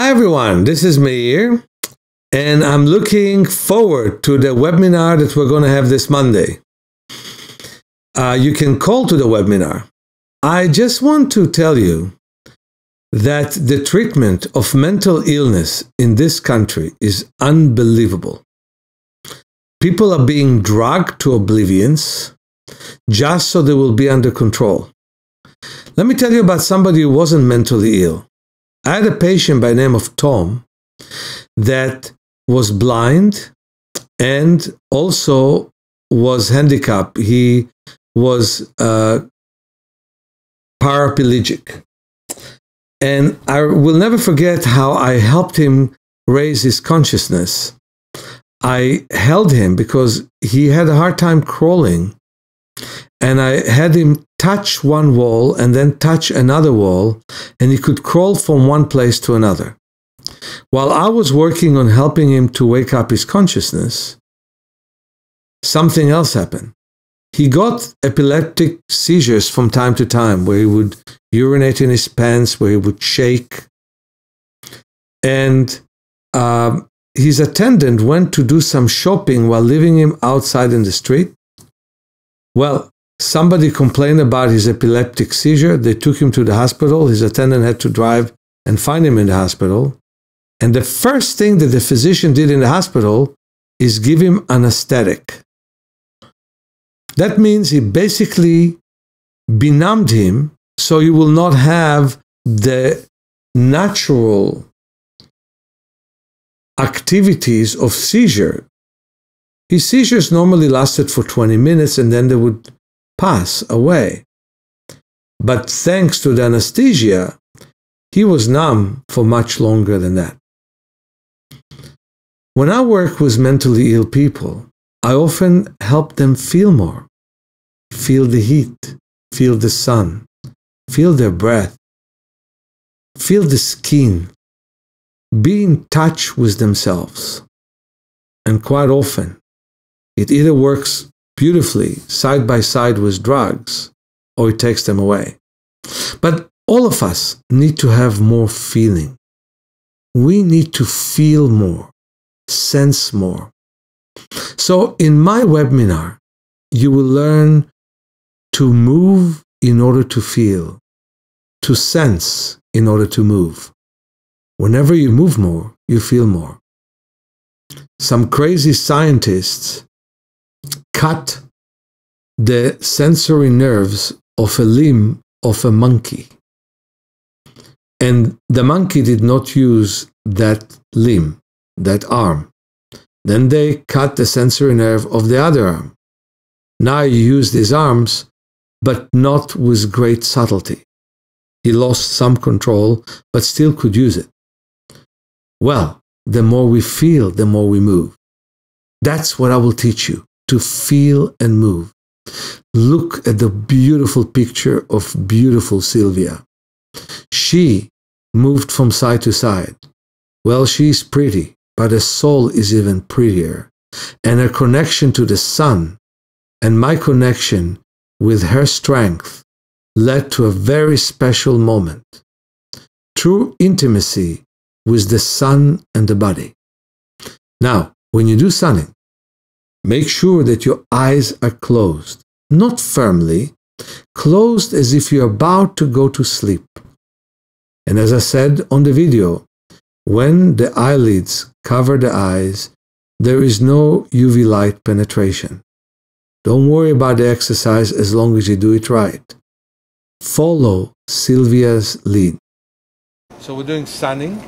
Hi everyone, this is Meir, and I'm looking forward to the webinar that we're going to have this Monday. You can call to the webinar. I just want to tell you that the treatment of mental illness in this country is unbelievable. People are being dragged to oblivions just so they will be under control. Let me tell you about somebody who wasn't mentally ill. I had a patient by the name of Tom that was blind and also was handicapped. He was paraplegic. And I will never forget how I helped him raise his consciousness. I held him because he had a hard time crawling. And I had him touch one wall and then touch another wall, and he could crawl from one place to another. While I was working on helping him to wake up his consciousness, something else happened. He got epileptic seizures from time to time, where he would urinate in his pants, where he would shake. And his attendant went to do some shopping while leaving him outside in the street. Well, somebody complained about his epileptic seizure. They took him to the hospital. His attendant had to drive and find him in the hospital. And the first thing that the physician did in the hospital is give him anesthetic. That means he basically benumbed him so he will not have the natural activities of seizure. His seizures normally lasted for 20 minutes and then they would pass away. But thanks to the anesthesia, he was numb for much longer than that. When I work with mentally ill people, I often help them feel more. Feel the heat, feel the sun, feel their breath, feel the skin, be in touch with themselves. And quite often, it either works beautifully side by side with drugs, or it takes them away. But all of us need to have more feeling. We need to feel more, sense more. So in my webinar, you will learn to move in order to feel, to sense in order to move. Whenever you move more, you feel more. Some crazy scientists cut the sensory nerves of a limb of a monkey. And the monkey did not use that limb, that arm. Then they cut the sensory nerve of the other arm. Now you use these arms, but not with great subtlety. He lost some control, but still could use it. Well, the more we feel, the more we move. That's what I will teach you. To feel and move. Look at the beautiful picture of beautiful Sylvia. She moved from side to side. Well, she's pretty, but her soul is even prettier. And her connection to the sun and my connection with her strength led to a very special moment. True intimacy with the sun and the body. Now, when you do sunning, make sure that your eyes are closed, not firmly, closed as if you're about to go to sleep. And as I said on the video, when the eyelids cover the eyes, there is no UV light penetration. Don't worry about the exercise as long as you do it right. Follow Sylvia's lead. So we're doing sunning.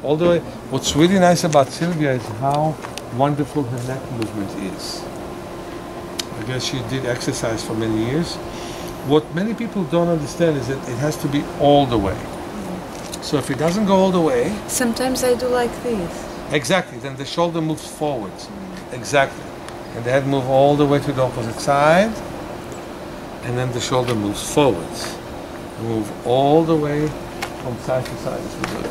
Although what's really nice about Sylvia is how wonderful her neck movement is. I guess she did exercise for many years. What many people don't understand is that it has to be all the way. So if it doesn't go all the way... Sometimes I do like this. Exactly, then the shoulder moves forwards. Exactly. And the head moves all the way to the opposite side. And then the shoulder moves forwards. Move all the way from side to side as we do it.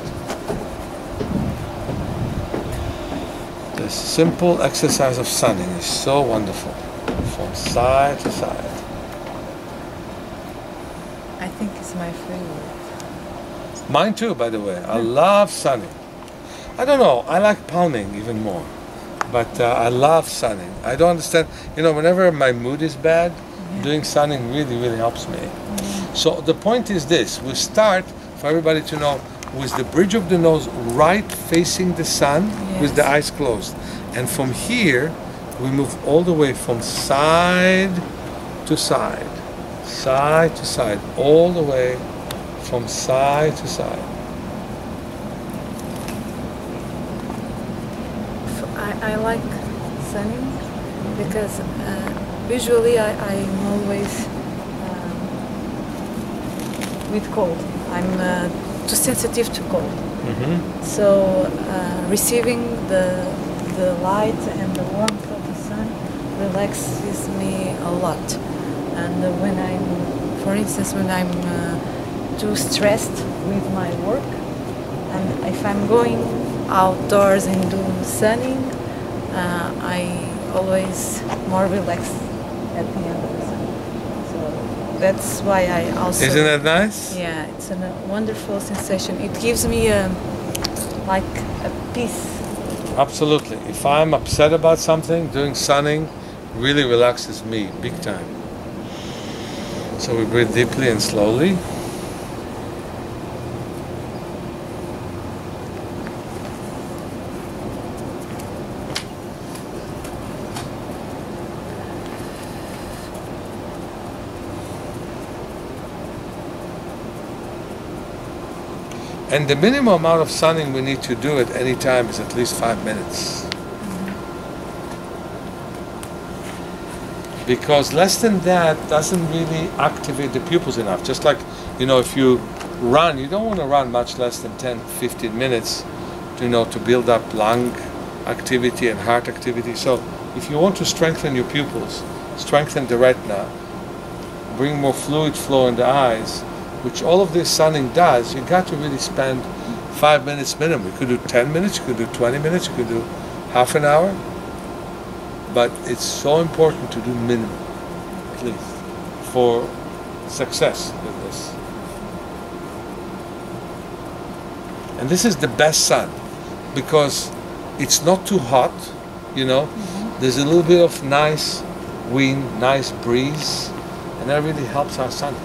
The simple exercise of sunning is so wonderful, from side to side. I think it's my favorite. Mine too, by the way. I love sunning. I don't know. I like palming even more. But I love sunning. I don't understand. You know, whenever my mood is bad, doing sunning really, really helps me. So the point is this. We start, for everybody to know, with the bridge of the nose right facing the sun, with the eyes closed. And from here, we move all the way from side to side, all the way from side to side. I like sunning because visually I'm always with cold. I'm too sensitive to cold. So receiving the light and the warmth of the sun relaxes me a lot. And when I'm, for instance, when I'm too stressed with my work, and if I'm going outdoors and doing sunning, I always more relaxed at the end of the sun. So that's why I also... Isn't that nice? Yeah, it's a wonderful sensation. It gives me like a peace. Absolutely. If I'm upset about something, doing sunning really relaxes me big time. So we breathe deeply and slowly. And the minimum amount of sunning we need to do at any time is at least 5 minutes. Because less than that doesn't really activate the pupils enough. Just like, you know, if you run, you don't want to run much less than 10, 15 minutes, you know, to build up lung activity and heart activity. So if you want to strengthen your pupils, strengthen the retina, bring more fluid flow in the eyes, which all of this sunning does, you got to really spend 5 minutes minimum. You could do 10 minutes, you could do 20 minutes, you could do half an hour. But it's so important to do minimum, at least, for success with this. And this is the best sun, because it's not too hot, you know. There's a little bit of nice wind, nice breeze, and that really helps our sun.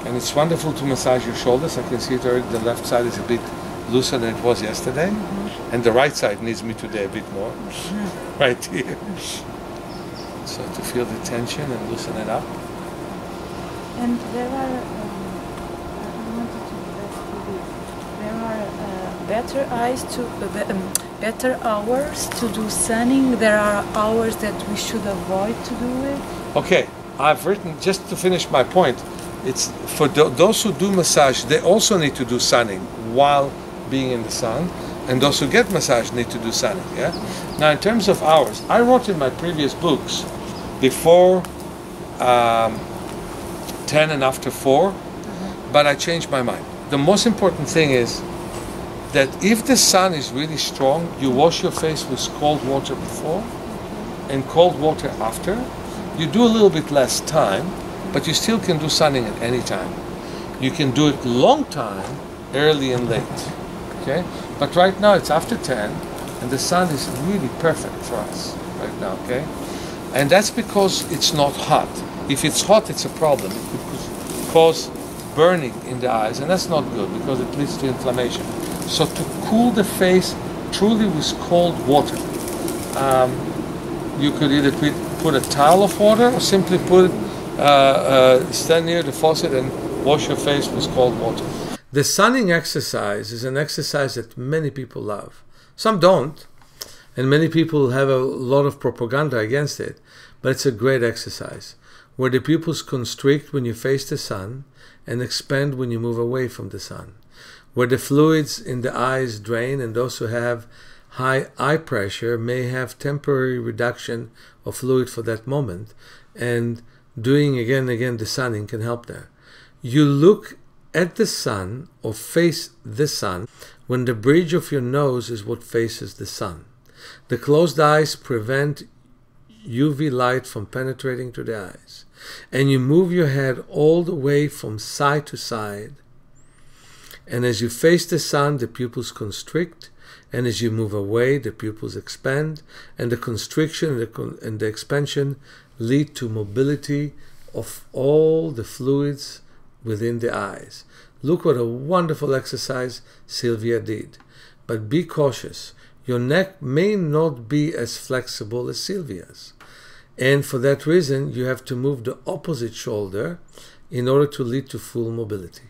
And it's wonderful to massage your shoulders. I can see it already. The left side is a bit looser than it was yesterday. And the right side needs me today a bit more. Right here. So to feel the tension and loosen it up. And there are, I wanted to ask you this. There are better hours to do sunning. There are hours that we should avoid to do it. Okay, I've written, just to finish my point, it's for those who do massage, they also need to do sunning while being in the sun, and those who get massage need to do sunning. Yeah. Now, in terms of hours, I wrote in my previous books before 10 and after 4, but I changed my mind. The most important thing is that if the sun is really strong, you wash your face with cold water before and cold water after. You do a little bit less time, but you still can do sunning at any time. You can do it long time, early and late. Okay? But right now it's after 10, and the sun is really perfect for us right now, okay? And that's because it's not hot. If it's hot, it's a problem. It could cause burning in the eyes, and that's not good because it leads to inflammation. So to cool the face truly with cold water, you could either put a towel of water or simply stand near the faucet and wash your face with cold water. The sunning exercise is an exercise that many people love. Some don't, and many people have a lot of propaganda against it, but it's a great exercise, where the pupils constrict when you face the sun and expand when you move away from the sun, where the fluids in the eyes drain, and those who have high eye pressure may have temporary reduction of fluid for that moment, and doing again and again the sunning can help there. You look at the sun or face the sun when the bridge of your nose is what faces the sun. The closed eyes prevent UV light from penetrating to the eyes, and you move your head all the way from side to side, And as you face the sun, the pupils constrict, and as you move away, the pupils expand, and the constriction and the expansion lead to mobility of all the fluids within the eyes. Look what a wonderful exercise Sylvia did. But be cautious. Your neck may not be as flexible as Sylvia's. And for that reason, you have to move the opposite shoulder in order to lead to full mobility.